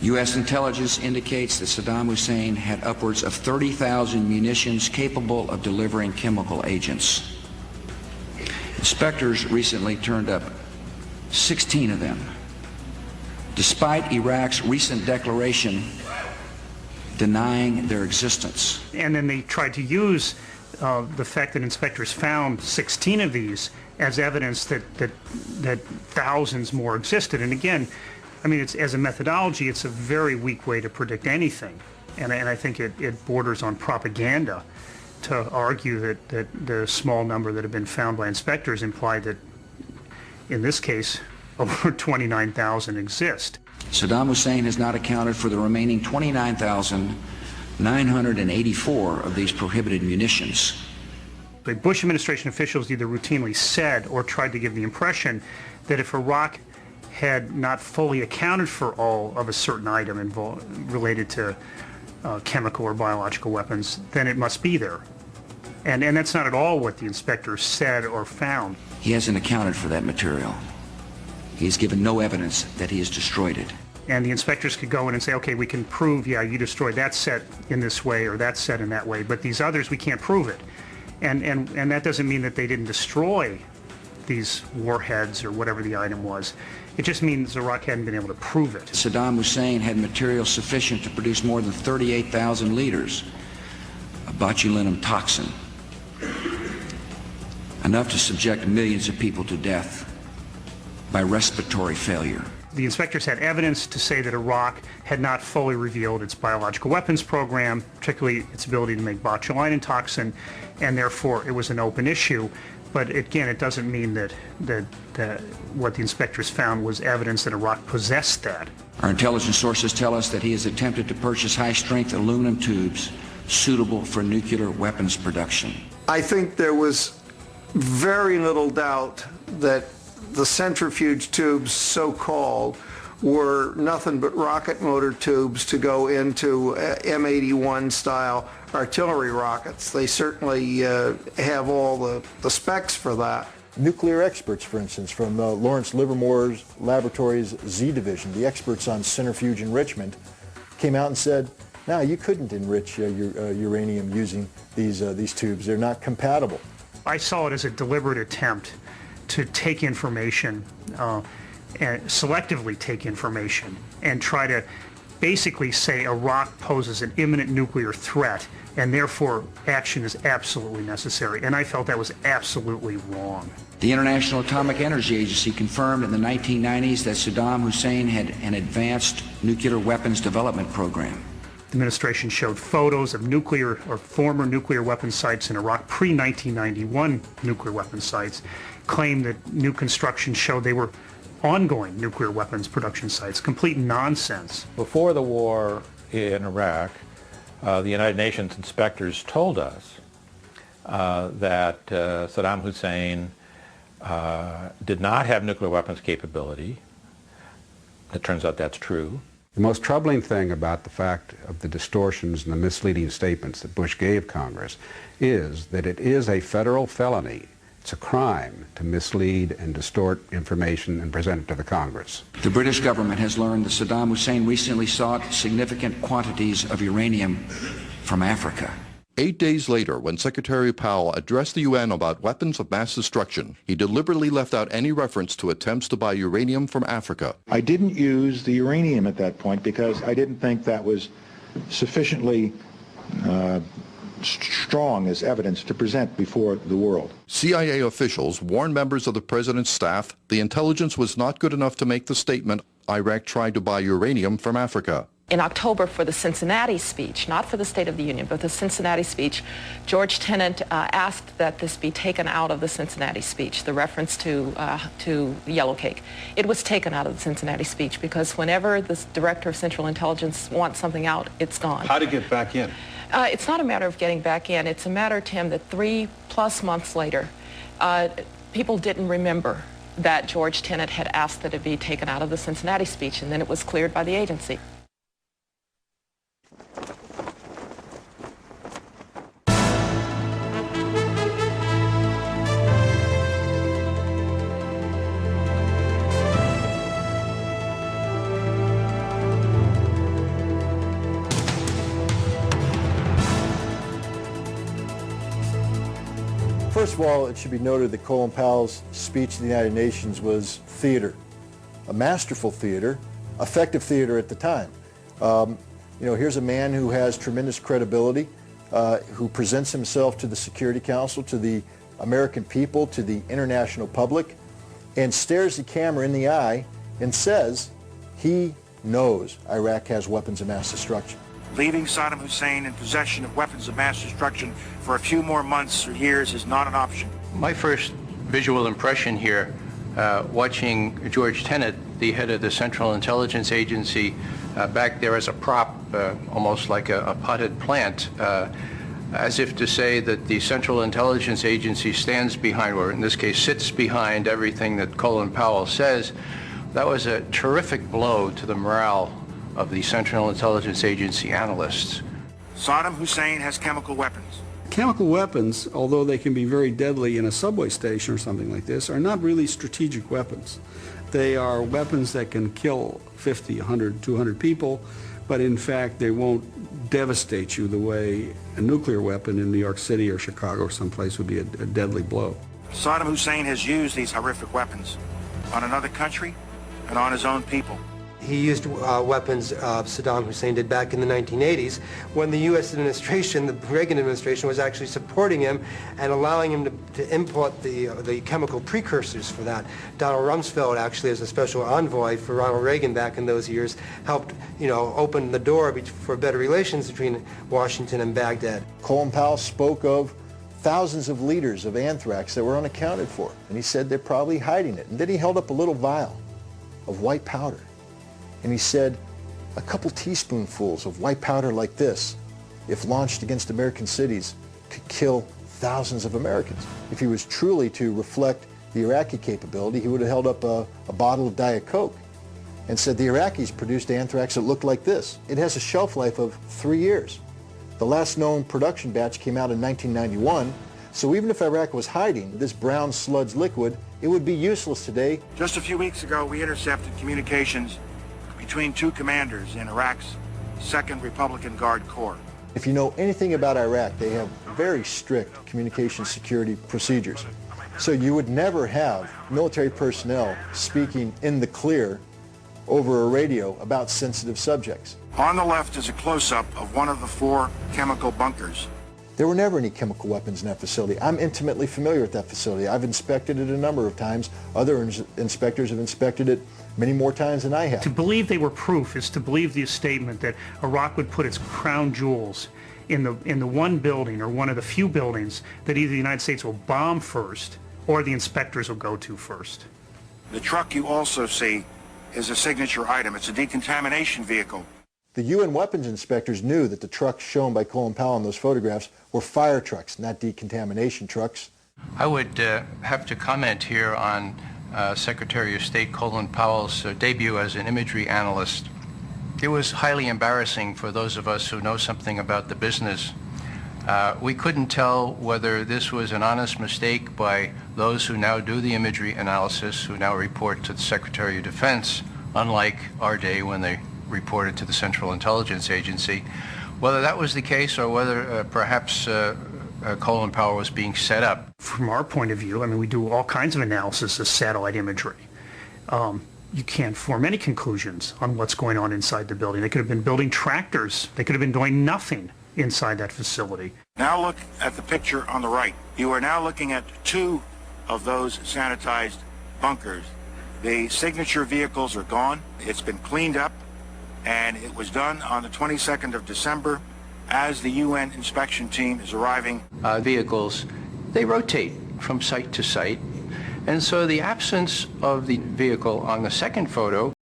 U.S. intelligence indicates that Saddam Hussein had upwards of 30,000 munitions capable of delivering chemical agents. Inspectors recently turned up 16 of them, despite Iraq's recent declaration denying their existence. And then they tried to use the fact that inspectors found 16 of these as evidence that thousands more existed. And again, I mean, as a methodology, it's a very weak way to predict anything. And I think it borders on propaganda to argue that the small number that have been found by inspectors imply that, in this case, over 29,000 exist. Saddam Hussein has not accounted for the remaining 29,984 of these prohibited munitions. The Bush administration officials either routinely said or tried to give the impression that if Iraq had not fully accounted for all of a certain item related to chemical or biological weapons, then it must be there. And that's not at all what the inspectors said or found. He hasn't accounted for that material. He's given no evidence that he has destroyed it. And the inspectors could go in and say, okay, we can prove, yeah, you destroyed that set in this way or that set in that way, but these others, we can't prove it. And that doesn't mean that they didn't destroy these warheads or whatever the item was. It just means Iraq hadn't been able to prove it. Saddam Hussein had material sufficient to produce more than 38,000 liters of botulinum toxin, enough to subject millions of people to death by respiratory failure. The inspectors had evidence to say that Iraq had not fully revealed its biological weapons program, particularly its ability to make botulinum toxin, and therefore it was an open issue. But again, it doesn't mean that what the inspectors found was evidence that Iraq possessed that. Our intelligence sources tell us that he has attempted to purchase high-strength aluminum tubes suitable for nuclear weapons production. I think there was very little doubt that the centrifuge tubes, so-called, were nothing but rocket motor tubes to go into M81 style artillery rockets. They certainly have all the specs for that. Nuclear experts, for instance, from Lawrence Livermore's Laboratories Z Division, the experts on centrifuge enrichment, came out and said, no, you couldn't enrich uranium using these tubes. They're not compatible. I saw it as a deliberate attempt to take information and selectively take information and try to basically say Iraq poses an imminent nuclear threat and therefore action is absolutely necessary. And I felt that was absolutely wrong. The International Atomic Energy Agency confirmed in the 1990s that Saddam Hussein had an advanced nuclear weapons development program. The administration showed photos of nuclear or former nuclear weapon sites in Iraq, pre-1991 nuclear weapon sites, claimed that new construction showed they were ongoing nuclear weapons production sites. Complete nonsense. Before the war in Iraq, the United Nations inspectors told us that Saddam Hussein did not have nuclear weapons capability. It turns out that's true. The most troubling thing about the fact of the distortions and the misleading statements that Bush gave Congress is that it is a federal felony. It's a crime to mislead and distort information and present it to the Congress. The British government has learned that Saddam Hussein recently sought significant quantities of uranium from Africa. 8 days later, when Secretary Powell addressed the UN about weapons of mass destruction, he deliberately left out any reference to attempts to buy uranium from Africa. I didn't use the uranium at that point because I didn't think that was sufficiently strong as evidence to present before the world. CIA officials warned members of the president's staff the intelligence was not good enough to make the statement, Iraq tried to buy uranium from Africa. In October, for the Cincinnati speech, not for the State of the Union, but the Cincinnati speech, George Tenet asked that this be taken out of the Cincinnati speech, the reference to yellow cake. It was taken out of the Cincinnati speech because whenever the Director of Central Intelligence wants something out, it's gone. How to get back in? It's not a matter of getting back in. It's a matter, Tim, that 3+ months later, people didn't remember that George Tenet had asked that it be taken out of the Cincinnati speech, and then it was cleared by the agency. First of all, it should be noted that Colin Powell's speech to the United Nations was theater, a masterful theater, effective theater at the time. Here's a man who has tremendous credibility, who presents himself to the Security Council, to the American people, to the international public, and stares the camera in the eye and says he knows Iraq has weapons of mass destruction. Leaving Saddam Hussein in possession of weapons of mass destruction for a few more months or years is not an option. My first visual impression here, watching George Tenet, the head of the Central Intelligence Agency, back there as a prop, almost like a potted plant, as if to say that the Central Intelligence Agency stands behind, or in this case sits behind, everything that Colin Powell says. That was a terrific blow to the morale of the Central Intelligence Agency analysts. Saddam Hussein has chemical weapons. Chemical weapons, although they can be very deadly in a subway station or something like this, are not really strategic weapons. They are weapons that can kill 50, 100, 200 people, but in fact they won't devastate you the way a nuclear weapon in New York City or Chicago or someplace would be a deadly blow. Saddam Hussein has used these horrific weapons on another country and on his own people. He used weapons Saddam Hussein did back in the 1980s when the U.S. administration, the Reagan administration, was actually supporting him and allowing him to import the chemical precursors for that. Donald Rumsfeld, actually, as a special envoy for Ronald Reagan back in those years, helped, open the door for better relations between Washington and Baghdad. Colin Powell spoke of thousands of liters of anthrax that were unaccounted for, and he said they're probably hiding it. And then he held up a little vial of white powder. And he said, a couple teaspoonfuls of white powder like this, if launched against American cities, could kill thousands of Americans. If he was truly to reflect the Iraqi capability, he would have held up a bottle of Diet Coke and said the Iraqis produced anthrax that looked like this. It has a shelf life of 3 years. The last known production batch came out in 1991, so even if Iraq was hiding this brown sludge liquid, it would be useless today. Just a few weeks ago, we intercepted communications between two commanders in Iraq's 2nd Republican Guard Corps. If you know anything about Iraq, they have very strict communication security procedures. So you would never have military personnel speaking in the clear over a radio about sensitive subjects. On the left is a close-up of one of the 4 chemical bunkers. There were never any chemical weapons in that facility. I'm intimately familiar with that facility. I've inspected it a number of times. Other inspectors have inspected it many more times than I have. To believe they were proof is to believe the statement that Iraq would put its crown jewels in the one building or one of the few buildings that either the United States will bomb first or the inspectors will go to first. The truck you also see is a signature item. It's a decontamination vehicle. The UN weapons inspectors knew that the trucks shown by Colin Powell in those photographs were fire trucks, not decontamination trucks. I would have to comment here on Secretary of State Colin Powell's debut as an imagery analyst. It was highly embarrassing for those of us who know something about the business. We couldn't tell whether this was an honest mistake by those who now do the imagery analysis, who now report to the Secretary of Defense, unlike our day when they reported to the Central Intelligence Agency, whether that was the case or whether perhaps Colin Powell was being set up. From our point of view, I mean, we do all kinds of analysis of satellite imagery. You can't form any conclusions on what's going on inside the building. They could have been building tractors. They could have been doing nothing inside that facility. Now look at the picture on the right. You are now looking at 2 of those sanitized bunkers. The signature vehicles are gone. It's been cleaned up, and it was done on the 22nd of December as the UN inspection team is arriving. Vehicles, they rotate from site to site, and so the absence of the vehicle on the second photo